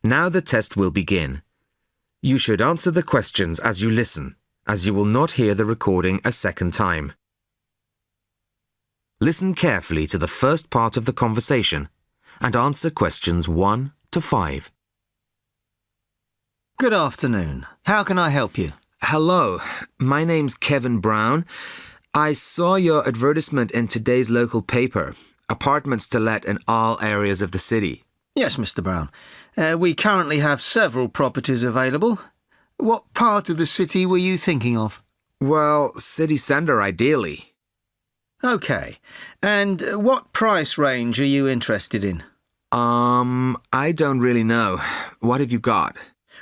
Now the test will begin. You should answer the questions as you listen, as you will not hear the recording a second time. Listen carefully to the first part of the conversation and answer questions 1 to 5. Good afternoon. How can I help you? Hello, my name's Kevin Brown. I saw your advertisement in today's local paper. Apartments to let in all areas of the city. Yes, Mr. Brown. We currently have several properties available. What part of the city were you thinking of? Well, city centre ideally. OK. And what price range are you interested in? I don't really know. What have you got?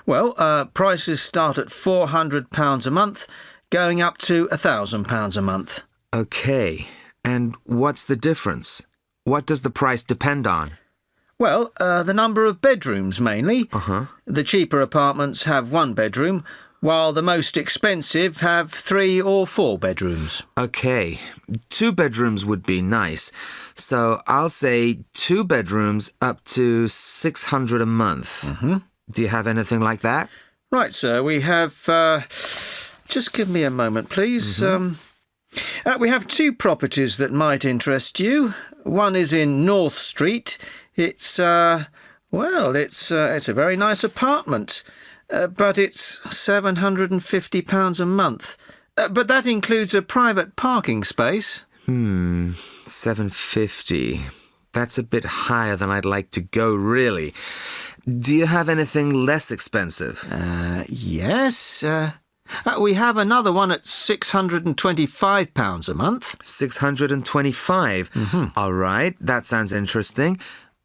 Well, prices start at £400 a month, going up to £1,000 a month. OK. And what's the difference? What does the price depend on? Well, the number of bedrooms mainly. Uh-huh. The cheaper apartments have 1 bedroom, while the most expensive have 3 or 4 bedrooms. OK. 2 bedrooms would be nice. So I'll say 2 bedrooms up to £600 a month. Mm-hmm. Do you have anything like that? Right, sir. We have... just give me a moment, please. Mm-hmm. We have 2 properties that might interest you. One is in North Street. It's a very nice apartment, but it's £750 a month. But that includes a private parking space. £750. That's a bit higher than I'd like to go, really. Do you have anything less expensive? Yes. We have another one at £625 a month. £625? Mm-hmm. All right, that sounds interesting.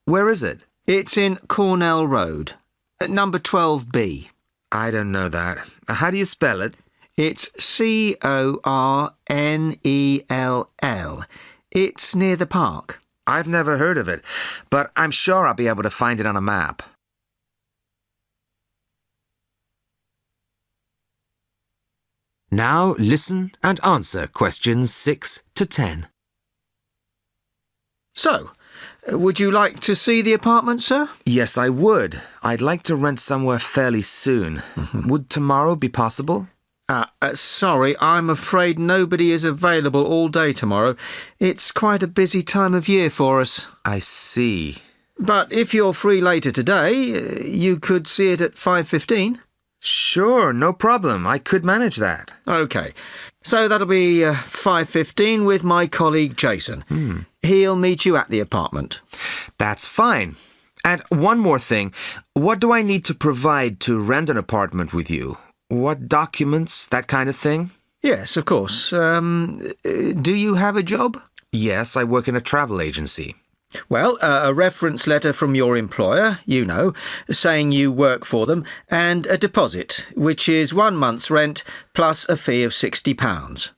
Where is it? It's in Cornell Road, at number 12B. I don't know that. How do you spell it? It's Cornell. It's near the park. I've never heard of it, but I'm sure I'll be able to find it on a map. Now listen and answer questions 6 to 10. So, would you like to see the apartment, sir? Yes, I would. I'd like to rent somewhere fairly soon. Would tomorrow be possible? Sorry, I'm afraid nobody is available all day tomorrow. It's quite a busy time of year for us. I see. But if you're free later today, you could see it at 5:15. Sure, no problem. I could manage that. OK. So that'll be 5:15 with my colleague Jason. He'll meet you at the apartment. That's fine. And one more thing. What do I need to provide to rent an apartment with you? What documents, that kind of thing? Yes, of course. Do you have a job? Yes, I work in a travel agency. Well, a reference letter from your employer, saying you work for them, and a deposit, which is 1 month's rent plus a fee of £60.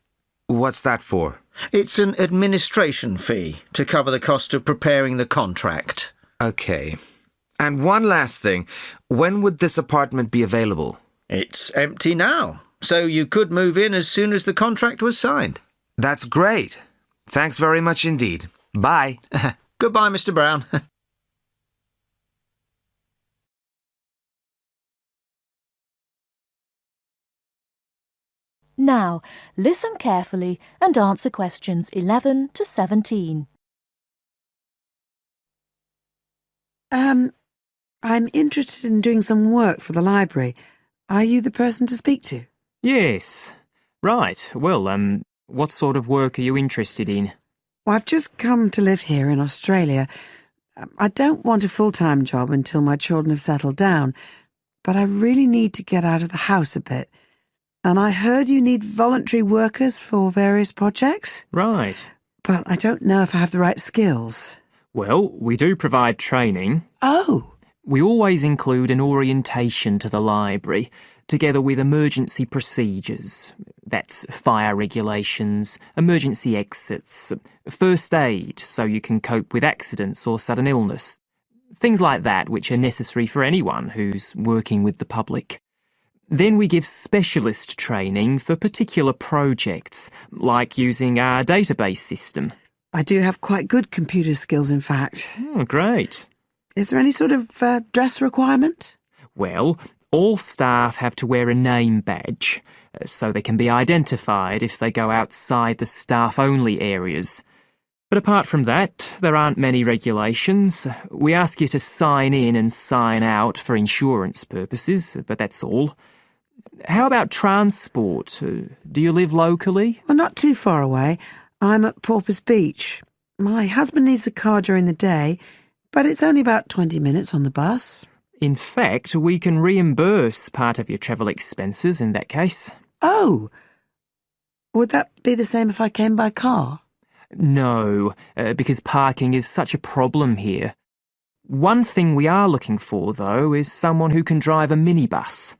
What's that for? It's an administration fee to cover the cost of preparing the contract. OK. And one last thing. When would this apartment be available? It's empty now, so you could move in as soon as the contract was signed. That's great. Thanks very much indeed. Bye. Goodbye, Mr. Brown. Now, listen carefully and answer questions 11 to 17. I'm interested in doing some work for the library. Are you the person to speak to? Yes. Right. Well, what sort of work are you interested in? Well, I've just come to live here in Australia. I don't want a full-time job until my children have settled down, but I really need to get out of the house a bit. And I heard you need voluntary workers for various projects. Right. But I don't know if I have the right skills. Well, we do provide training. Oh! We always include an orientation to the library, together with emergency procedures. That's fire regulations, emergency exits, first aid so you can cope with accidents or sudden illness. Things like that which are necessary for anyone who's working with the public. Then we give specialist training for particular projects, like using our database system. I do have quite good computer skills, in fact. Oh, great. Is there any sort of dress requirement? Well, all staff have to wear a name badge, so they can be identified if they go outside the staff-only areas. But apart from that, there aren't many regulations. We ask you to sign in and sign out for insurance purposes, but that's all. How about transport? Do you live locally? Well, not too far away. I'm at Porpoise Beach. My husband needs a car during the day, but it's only about 20 minutes on the bus. In fact, we can reimburse part of your travel expenses in that case. Oh! Would that be the same if I came by car? No, because parking is such a problem here. One thing we are looking for, though, is someone who can drive a minibus.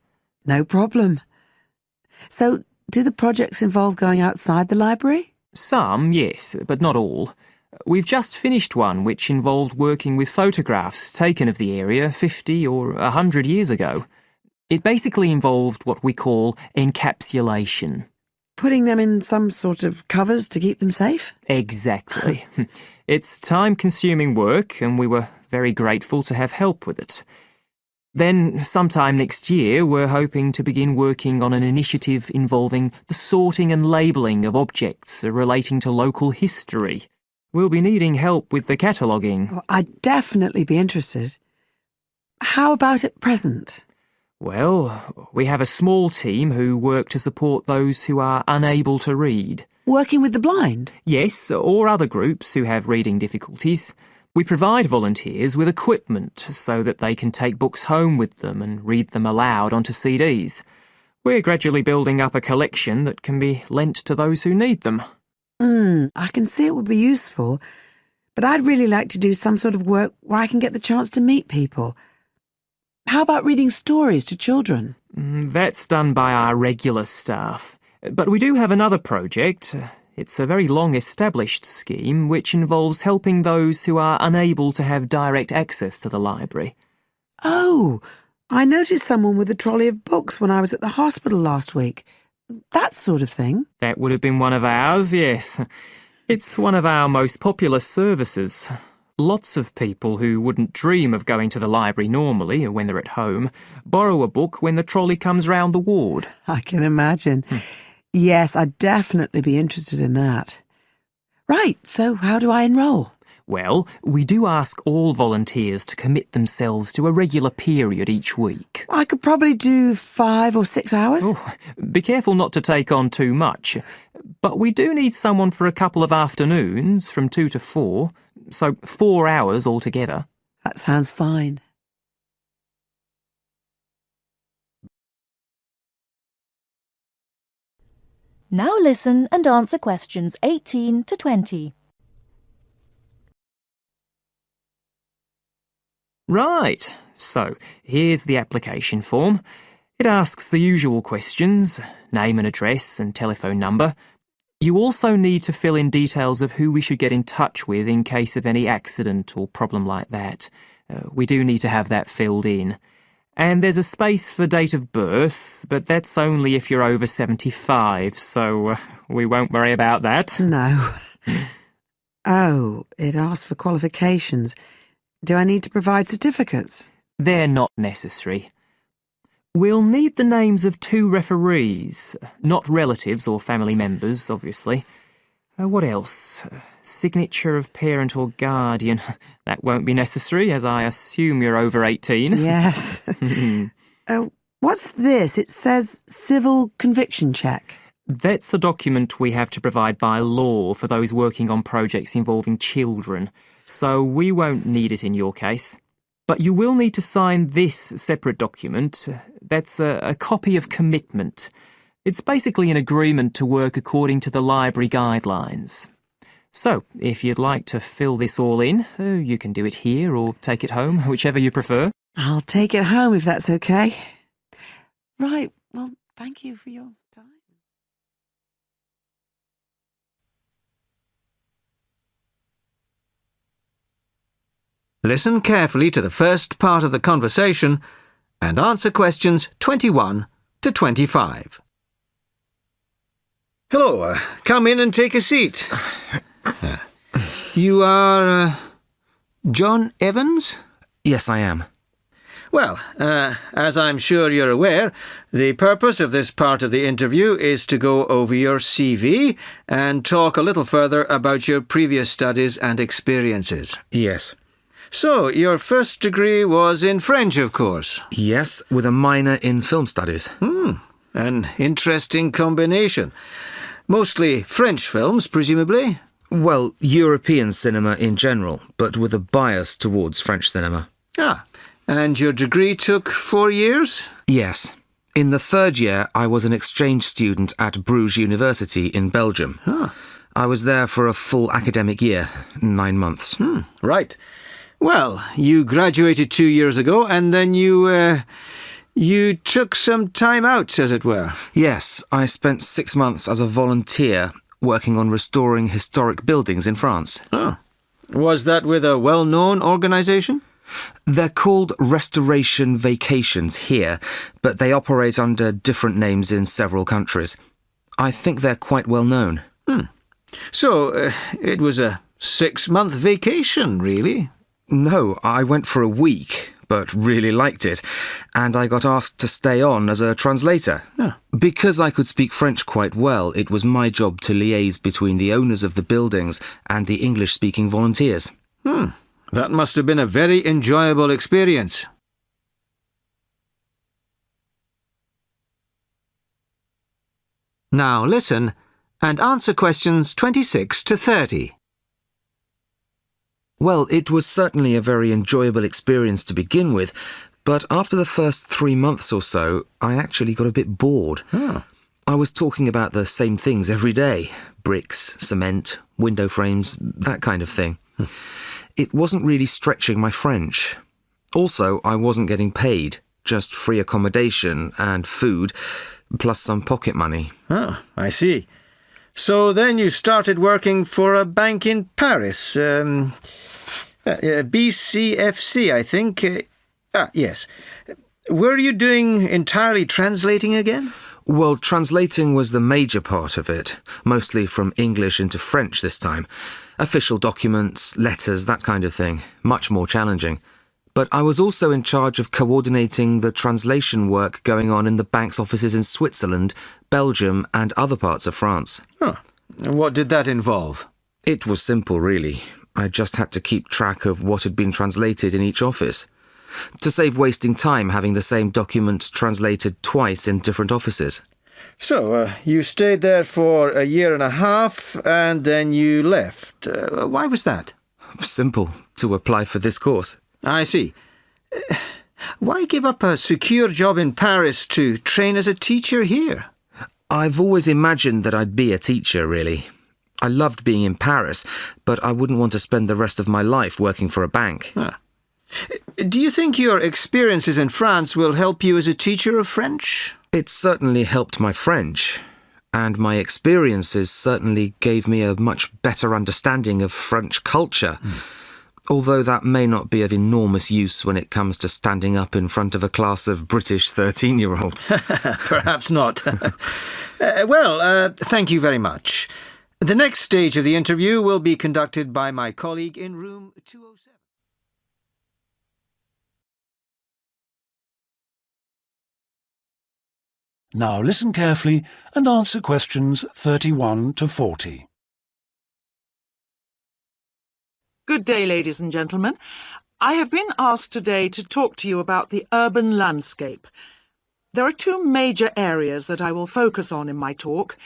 No problem. So, do the projects involve going outside the library? Some, yes, but not all. We've just finished one which involved working with photographs taken of the area 50 or 100 years ago. It basically involved what we call encapsulation. Putting them in some sort of covers to keep them safe? Exactly. It's time-consuming work, and we were very grateful to have help with it. Then, sometime next year, we're hoping to begin working on an initiative involving the sorting and labelling of objects relating to local history. We'll be needing help with the cataloguing. Well, I'd definitely be interested. How about at present? Well, we have a small team who work to support those who are unable to read. Working with the blind? Yes, or other groups who have reading difficulties. We provide volunteers with equipment so that they can take books home with them and read them aloud onto CDs. We're gradually building up a collection that can be lent to those who need them. I can see it would be useful, but I'd really like to do some sort of work where I can get the chance to meet people. How about reading stories to children? That's done by our regular staff. But we do have another project. It's a very long-established scheme which involves helping those who are unable to have direct access to the library. Oh, I noticed someone with a trolley of books when I was at the hospital last week. That sort of thing. That would have been one of ours, yes. It's one of our most popular services. Lots of people who wouldn't dream of going to the library normally, when they're at home, borrow a book when the trolley comes round the ward. I can imagine. Yes, I'd definitely be interested in that. Right, so how do I enrol? Well, we do ask all volunteers to commit themselves to a regular period each week. I could probably do 5 or 6 hours. Oh, be careful not to take on too much. But we do need someone for a couple of afternoons, from 2 to 4, so 4 hours altogether. That sounds fine. Now listen and answer questions 18 to 20. Right, so here's the application form. It asks the usual questions, name and address and telephone number. You also need to fill in details of who we should get in touch with in case of any accident or problem like that. We do need to have that filled in. And there's a space for date of birth, but that's only if you're over 75, so we won't worry about that. No. Oh, it asks for qualifications. Do I need to provide certificates? They're not necessary. We'll need the names of 2 referees, not relatives or family members, obviously. What else? Signature of parent or guardian. That won't be necessary, as I assume you're over 18. Yes. What's this? It says civil conviction check. That's a document we have to provide by law for those working on projects involving children, so we won't need it in your case. But you will need to sign this separate document. That's a copy of commitment. It's basically an agreement to work according to the library guidelines. So, if you'd like to fill this all in, you can do it here or take it home, whichever you prefer. I'll take it home if that's okay. Right, well, thank you for your time. Listen carefully to the first part of the conversation and answer questions 21 to 25. Hello, come in and take a seat. You are, John Evans? Yes, I am. Well, as I'm sure you're aware, the purpose of this part of the interview is to go over your CV and talk a little further about your previous studies and experiences. Yes. So, your first degree was in French, of course. Yes, with a minor in film studies. An interesting combination. Mostly French films, presumably? Well, European cinema in general, but with a bias towards French cinema. Ah, and your degree took 4 years? Yes. In the third year, I was an exchange student at Bruges University in Belgium. I was there for a full academic year, 9 months. Right. Well, you graduated 2 years ago, and then you took some time out, as it were. Yes, I spent 6 months as a volunteer working on restoring historic buildings in France. Oh. Was that with a well-known organisation? They're called Restoration Vacations here, but they operate under different names in several countries. I think they're quite well known. So, it was a 6-month vacation, really? No, I went for a week, but really liked it, and I got asked to stay on as a translator. Because I could speak French quite well, it was my job to liaise between the owners of the buildings and the English-speaking volunteers. That must have been a very enjoyable experience. Now listen and answer questions 26 to 30. Well, it was certainly a very enjoyable experience to begin with, but after the first 3 months or so, I actually got a bit bored. I was talking about the same things every day. Bricks, cement, window frames, that kind of thing. It wasn't really stretching my French. Also, I wasn't getting paid, just free accommodation and food, plus some pocket money. I see. So then you started working for a bank in Paris, BCFC, I think. Yes. Were you doing entirely translating again? Well, translating was the major part of it, mostly from English into French this time. Official documents, letters, that kind of thing. Much more challenging. But I was also in charge of coordinating the translation work going on in the bank's offices in Switzerland, Belgium, and other parts of France. What did that involve? It was simple, really. I just had to keep track of what had been translated in each office. To save wasting time having the same document translated twice in different offices. So, you stayed there for a year and a half, and then you left. Why was that? Simple. To apply for this course. I see. Why give up a secure job in Paris to train as a teacher here? I've always imagined that I'd be a teacher, really. I loved being in Paris, but I wouldn't want to spend the rest of my life working for a bank. Do you think your experiences in France will help you as a teacher of French? It certainly helped my French, and my experiences certainly gave me a much better understanding of French culture. Although that may not be of enormous use when it comes to standing up in front of a class of British 13-year-olds. Perhaps not. Thank you very much. The next stage of the interview will be conducted by my colleague in room 207. Now listen carefully and answer questions 31 to 40. Good day, ladies and gentlemen. I have been asked today to talk to you about the urban landscape. There are two major areas that I will focus on in my talk: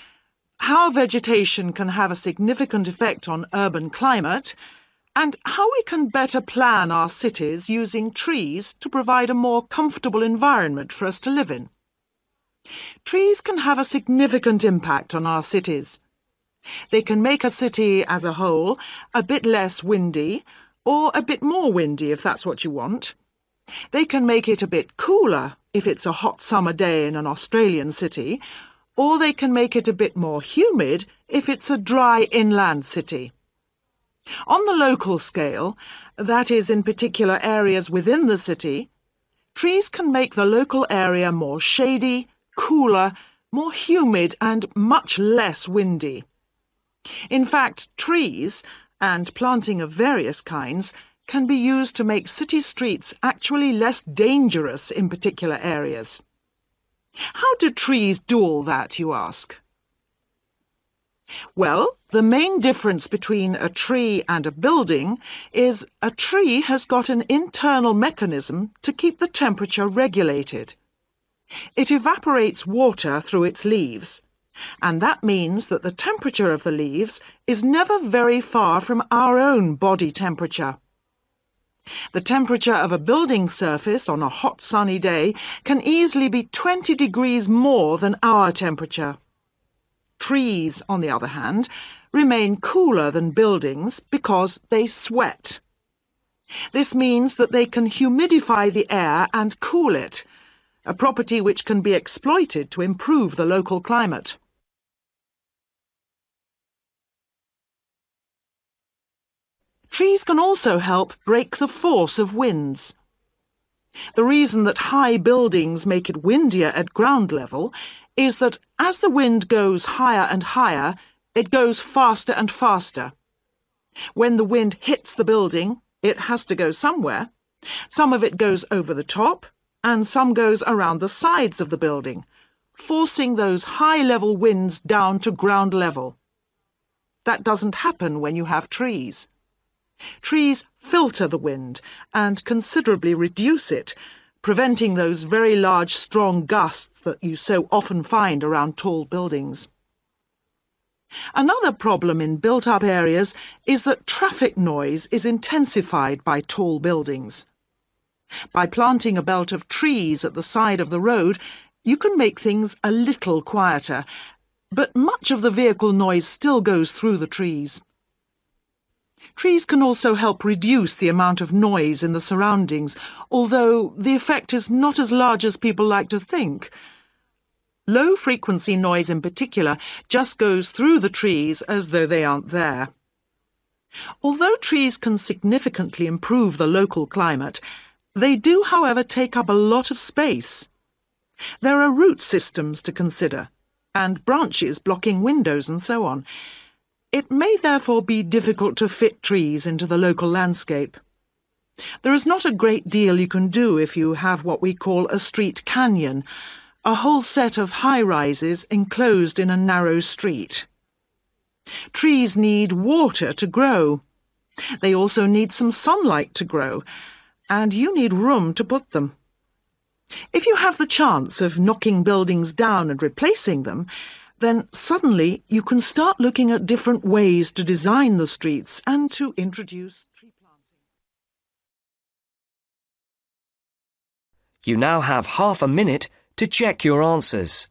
how vegetation can have a significant effect on urban climate, and how we can better plan our cities using trees to provide a more comfortable environment for us to live in. Trees can have a significant impact on our cities. They can make a city as a whole a bit less windy, or a bit more windy if that's what you want. They can make it a bit cooler if it's a hot summer day in an Australian city, or they can make it a bit more humid if it's a dry inland city. On the local scale, that is in particular areas within the city, trees can make the local area more shady, cooler, more humid and much less windy. In fact, trees, and planting of various kinds, can be used to make city streets actually less dangerous in particular areas. How do trees do all that, you ask? Well, the main difference between a tree and a building is a tree has got an internal mechanism to keep the temperature regulated. It evaporates water through its leaves, and that means that the temperature of the leaves is never very far from our own body temperature. The temperature of a building surface on a hot sunny day can easily be 20 degrees more than our temperature. Trees, on the other hand, remain cooler than buildings because they sweat. This means that they can humidify the air and cool it, a property which can be exploited to improve the local climate. Trees can also help break the force of winds. The reason that high buildings make it windier at ground level is that as the wind goes higher and higher, it goes faster and faster. When the wind hits the building, it has to go somewhere. Some of it goes over the top, and some goes around the sides of the building, forcing those high-level winds down to ground level. That doesn't happen when you have trees. Trees filter the wind and considerably reduce it, preventing those very large, strong gusts that you so often find around tall buildings. Another problem in built-up areas is that traffic noise is intensified by tall buildings. By planting a belt of trees at the side of the road, you can make things a little quieter, but much of the vehicle noise still goes through the trees. Trees can also help reduce the amount of noise in the surroundings, although the effect is not as large as people like to think. Low-frequency noise in particular just goes through the trees as though they aren't there. Although trees can significantly improve the local climate, they do, however, take up a lot of space. There are root systems to consider, and branches blocking windows and so on. It may therefore be difficult to fit trees into the local landscape. There is not a great deal you can do if you have what we call a street canyon, a whole set of high-rises enclosed in a narrow street. Trees need water to grow. They also need some sunlight to grow, and you need room to put them. If you have the chance of knocking buildings down and replacing them, then suddenly you can start looking at different ways to design the streets and to introduce tree planting. You now have half a minute to check your answers.